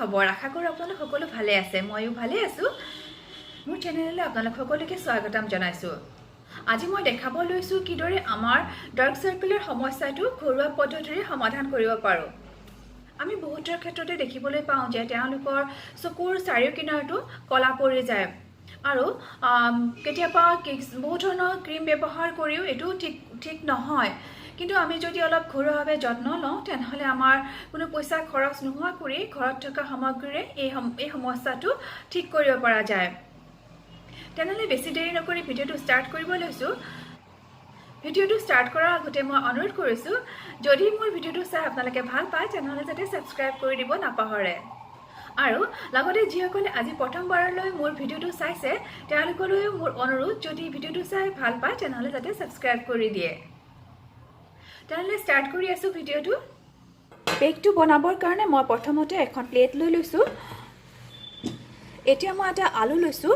খবৰ আশা কৰোঁ আপোনালোক সকলো ভালে আছে ময়ো ভালে আছো মোৰ চেনেললৈ আপোনালোক সকলোকে স্বাগতম জনাইছো আজি মই দেখাব লৈছো কিদৰে আমাৰ ডাৰ্ক সাৰ্কুলাৰ সমস্যাটো ঘৰুৱা পদ্ধতিৰে সমাধান কৰিব পাৰো আমি বহুতৰ ক্ষেত্ৰতে দেখিবলৈ পাওঁ যে তেওঁলোকৰ চকুৰ চাৰিও কিনাৰটো কলা পৰি যায় আৰু কেতিয়াবা বহুত ধৰণৰ ক্ৰীম ব্যৱহাৰ কৰিও এটো ঠিক নহয় কিন্তু আমি যদি অলপ ঘৰুৱাভাৱে যত্ন লওঁ তেনহলে আমাৰ কোনো পইচা খৰচ নোহোৱা কৰি ঘৰত থকা সামগ্ৰীৰে এই সমস্যাটো ঠিক কৰিব পৰা যায় তেনহলে বেছি দেৰি নকৰি ভিডিওটো ষ্টাৰ্ট কৰিব লৈছো ভিডিওটো ষ্টাৰ্ট কৰাৰ আগতে মই অনুৰোধ কৰিছো যদি মোৰ ভিডিওটো চাই আপোনালোকে ভাল পায় তেনহলে যাতে সাবস্ক্ৰাইব কৰি দিব নাপাহৰে আৰু লগতে যিসকলে আজি প্ৰথমবাৰলৈ মোৰ ভিডিওটো চাইছে তেওঁলোকলৈও মোৰ অনুৰোধ যদি ভিডিওটো চাই ভাল পায় তেনহলে যাতে সাবস্ক্ৰাইব কৰি দিয়ে তেনহলে ষ্টাৰ্ট কৰি আছো ভিডিওটো পেকটো বনাবৰ কাৰণে মই প্ৰথমতে এখন প্লেট লৈ লৈছো এতিয়া মই এটা আলু লৈছো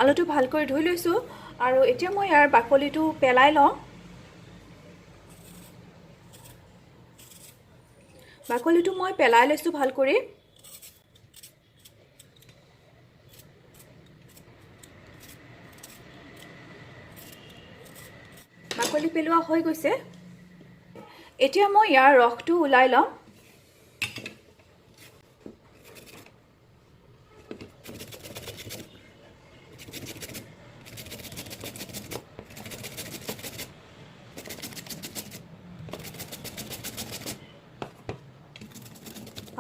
আলুটো ভালকৈ ধুই লৈছো আৰু এতিয়া মই ইয়াৰ বাকলিটো পেলাই লওঁ বাকলিটো মই পেলাই লৈছো ভালকৈ বাকলি পেলোৱা হৈ গৈছে এতিয়া মই ইয়াৰ ৰসটো উলাই লম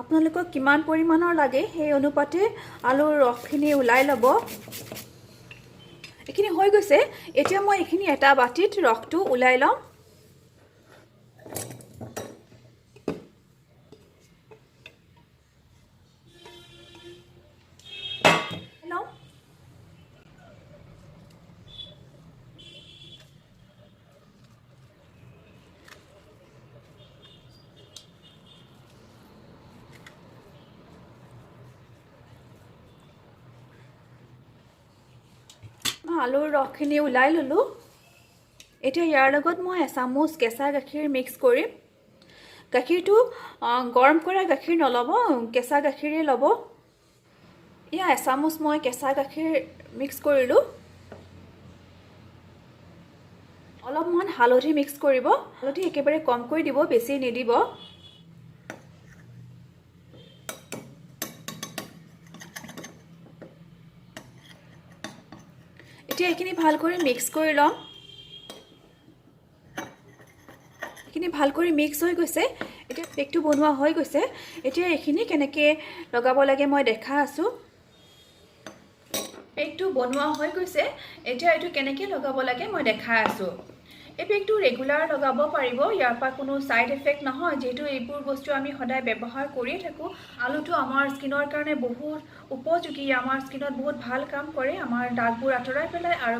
আপোনালোকক কিমান পৰিমাণৰ লাগে সেই অনুপাতে আলুৰ ৰসখিনি উলাই লব এখিনি হৈ গৈছে এতিয়া মই এখিনি এটা বাটিত ৰসটো উলাই লম আলুৰ ৰসখিনি উলাই ললো এতিয়া ইয়াৰ লগত মই এচামুচ কেঁচা গাখীৰ মিক্স কৰিম গাখীৰটো গৰম কৰা গাখীৰ নলব কেঁচা গাখীৰে লব ইয়া এচামুচ মই কেঁচা গাখীৰ মিক্স কৰিলো অলপমান হালধি মিক্স কৰিব হালধি একেবাৰে কমকৈ দিব বেছি নিদিব এতিয়া এখিনি ভালকৈ মিক্স কৰি লম এখিনি ভালকৈ মিক্স হৈ গৈছে এতিয়া পেকটো বনোৱা হৈ গৈছে এতিয়া এখিনি কেনেকৈ লগাব লাগে মই দেখা আছো পেকটো বনোৱা হৈ গৈছে এতিয়া এটো কেনেকৈ লগাব লাগে মই দেখা আছো এই পেকটো ৰেগুলাৰ লগাব পাৰিব ইয়াৰ পৰা কোনো সাইড ইফেক্ট নহয় যেটো এইবোৰ বস্তু আমি সদায় ব্যৱহাৰ কৰি থাকো আলুটো আমাৰ স্কিনৰ কাৰণে বহুত উপযোগী আমাৰ স্কিনত বহুত ভাল কাম কৰে আমাৰ দাগবোৰ আঁতৰাই পেলাই আৰু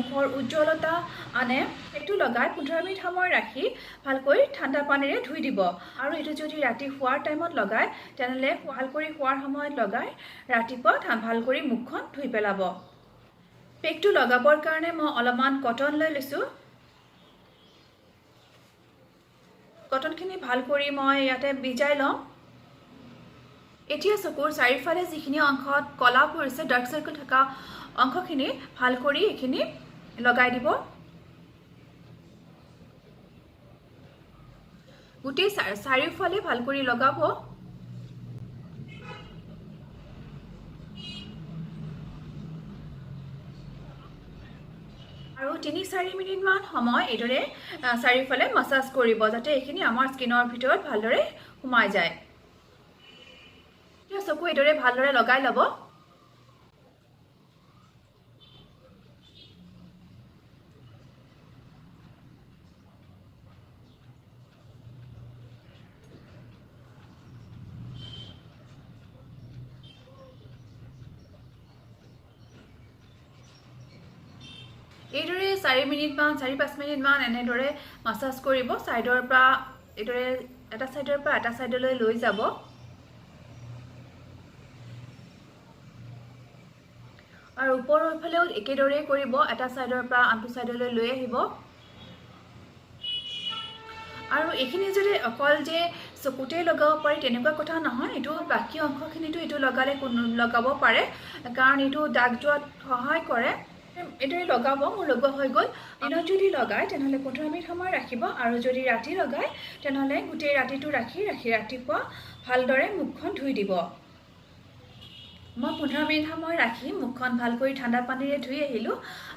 মুখৰ উজ্জ্বলতা আনে পেকটো লগাই 15 মিনিট সময় ৰাখি ভালকৈ ঠাণ্ডা পানীৰে ধুই দিব আৰু এটো যদি ৰাতি শুৱাৰ টাইমত লগাই তেনলে ভালকৈ শুৱাৰ সময়ত লগাই ৰাতিপুৱা ভালকৈ মুখখন ধুই পেলাব পেকটো লগাবৰ কাৰণে মই অলপমান কটন লৈ লৈছো কটনখিনি ভাল কৰি মই ইয়াতে ভিজাই লম এতিয়া চকুৰ চাৰিফালে যিখিনি অংশত কলা পৰিছে ডাৰ্ক সাৰ্কেল থকা অংশখিনি ভাল কৰি এখিনি লগাই দিব গুটি চাৰিফালে ভাল কৰি লগাব আৰু 3-4 মিনিট মান সময় এদৰে চাৰিফালে মাসাজ কৰিব যাতে এখিনি আমাৰ স্কিনৰ ভিতৰত ভালদৰে সোমাই যায় এতিয়া চকু এদৰে ভালদৰে লগাই লব এইদৰে 4 মিনিট মান 4-5 মিনিট মান এনেদৰে মাসাজ কৰিব সাইডৰ পৰা এইদৰে এটা সাইডৰ পৰা এটা সাইডলৈ লৈ যাব আৰু ওপৰৰ ফালেও একেদৰে কৰিব এটা সাইডৰ পৰা আনটো সাইডলৈ লৈ আহিব আৰু এখিনি যদি অকল যে চকুতেই লগাব পাৰি তেনেকুৱা কথা নহয় এইটো বাকী অংশখিনিতো এইটো লগালে কোনো লগাব পাৰে কাৰণ এইটো দাগ যোৱাত সহায় কৰে এইদৰে লগাব মোৰ লগোৱা হৈ গ'ল দিনত যদি লগায় তেনেহ'লে 15 মিনিট সময় ৰাখিব আৰু যদি ৰাতি লগায় তেনেহ'লে গোটেই ৰাতিটো ৰাখি ৰাতিপুৱা ভালদৰে মুখখন ধুই দিব মই 15 মিনিট সময় ৰাখি মুখখন ভালকৈ ঠাণ্ডা পানীৰে ধুই আহিলোঁ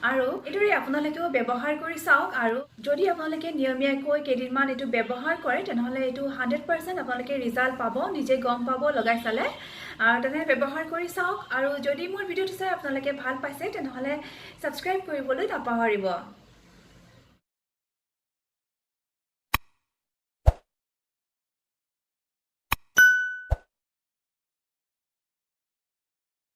আৰু এইদৰে আপোনালোকেও ব্যৱহাৰ কৰি চাওক আৰু যদি আপোনালোকে নিয়মীয়াকৈ কেইদিনমান এইটো ব্যৱহাৰ কৰে তেনেহ'লে এইটো 100% আপোনালোকে ৰিজাল্ট পাব নিজে গম পাব লগাই চালে আৰু তেনে ব্যৱহাৰ কৰি চাওক আৰু যদি মোৰ ভিডিঅ'টো চাই আপোনালোকে ভাল পাইছে তেনেহ'লে ছাবস্ক্ৰাইব কৰিবলৈ নাপাহৰিব